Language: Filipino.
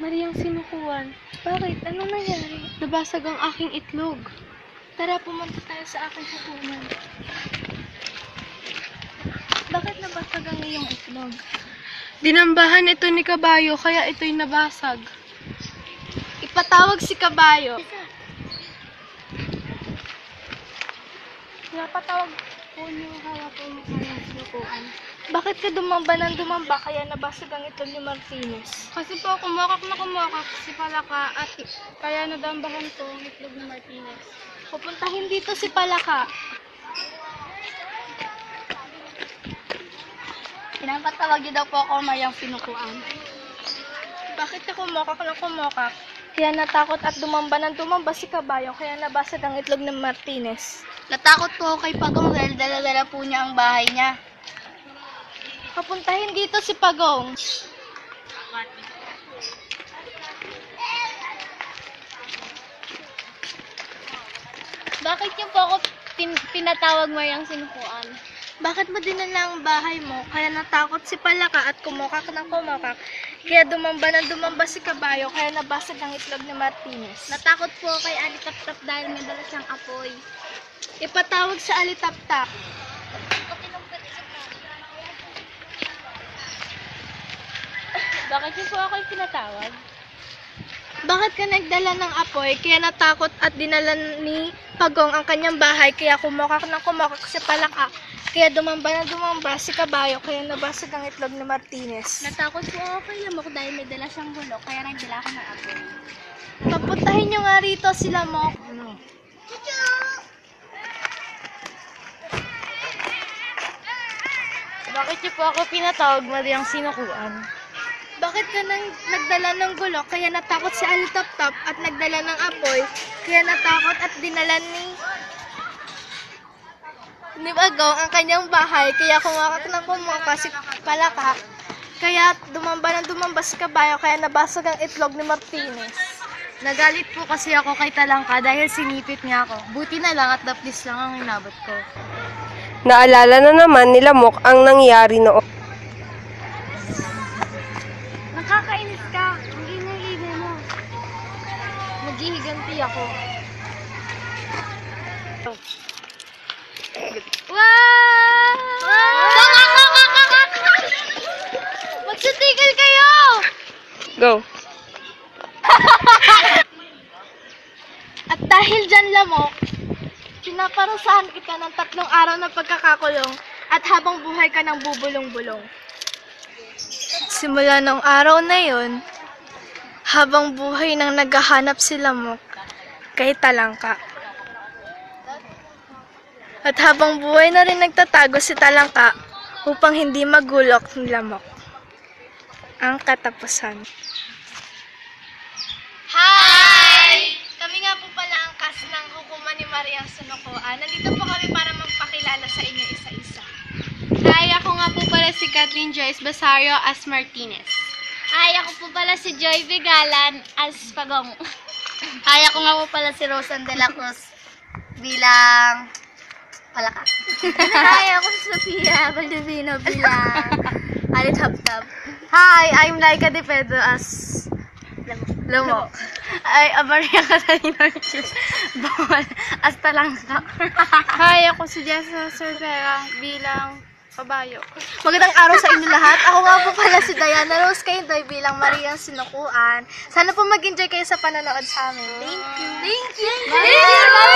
Mariang sinukuan. Bakit? Anong nangyari? Nabasag ang aking itlog. Tara, pumunta tayo sa aking hukuman. Bakit nabasag ang iyong itlog? Dinambahan ito ni Kabayo, kaya ito'y nabasag. Ipatawag si Kabayo. Napatawag po niyo hawak po mo kayang sinukuan. Bakit ka dumamba ng dumamba kaya nabasag ang itlog ni Martinez? Kasi po, kumakak na kumakak si Palaka at kaya nadambahan po ang itlog ni Martinez. Pupuntahin dito si Palaka. Pinapatawag niyo daw po ako Mariang sinukuan. Bakit ka kumakak na kumakak? Kaya natakot at dumamba ng dumamba si Kabayo kaya nabasag ang itlog ni Martinez. Natakot po kay Pagong dahil dala-dala po niya ang bahay niya. Papuntahin dito si Pagong. Bakit niyo po ako pinatawag Mariang sinukuan? Bakit mo dinala ang bahay mo? Kaya natakot si Palaka at kumukak ng kumakak. Kaya dumamba ng dumamba si Kabayo kaya nabasag ang itlog ni Martinez. Natakot po kay Alitap-tap dahil may dala siyang apoy. Ipatawag sa Alitap-tap. Bakit niyo po ako pinatawag? Bakit ka nagdala ng apoy? Kaya natakot at dinala ni Pagong ang kanyang bahay kaya kumukak ng kumakak si Palaka. Kaya dumamba na dumamba si Kabayo kaya nabasag ang itlog ni Martinez. Natakot po ako kay Lamok dahil may dala siyang bulok kaya nagdala ako ng apoy. Papuntahin nyo nga rito sila mo. Bakit niyo po ako pinatawag Mariang sinukuan? Bakit ka nagdala ng gulok kaya natakot si Alitap-tap at nagdala ng apoy kaya natakot at dinala ni Bagong ang kanyang bahay kaya kumakak ng kumaka si Palaka kaya dumamba ng dumamba si Kabayo kaya nabasag ang itlog ni Martinez. Nagalit po kasi ako kay Talangka dahil sinipit niya ako. Buti na lang at daplis lang ang inabot ko. Naalala na naman ni Lamok ang nangyari noon. Nakakainis ka. Ang ingay-ingay mo. Maghihiganti ako. Wow! Magsatigil kayo! Go! At dahil dyan, Lamok, pinaparusahan kita ng 3 araw na pagkakakulong at habang buhay ka ng bubulong-bulong. Simula ng araw na yon, habang buhay nang naghahanap si Lamok kay Talangka. At habang buhay na rin nagtatago si Talangka upang hindi magulok ni Lamok. Ang katapusan. Hi! Kami nga po pala ang cast ng Hukuman ni Mariang Sinukuan. Nandito po kami para magpakilala sa inyo isa-isa. Hi, ako nga po pala si Kathleen Joyce Basario as Martinez. Hi, ako po pala si Joy Vigalan as Pagong. Hi, ako nga po pala si Rosan de la Cruz bilang Palaka. Hi, ako si Sofia Valdivino bilang Alitap-tap. Hi, I'm Laika de Pedro as Lamok. Ay, Maria Catalina Bawal as Talangka. Hi, ako si Jessa Cervera bilang Kabayo. Magandang araw sa inyo lahat. Ako nga po pala si Diana Rose Kaindoy bilang Mariang Sinukuan. Sana po mag-enjoy kayo sa panonood sa amin. Thank you. Thank you. Bye!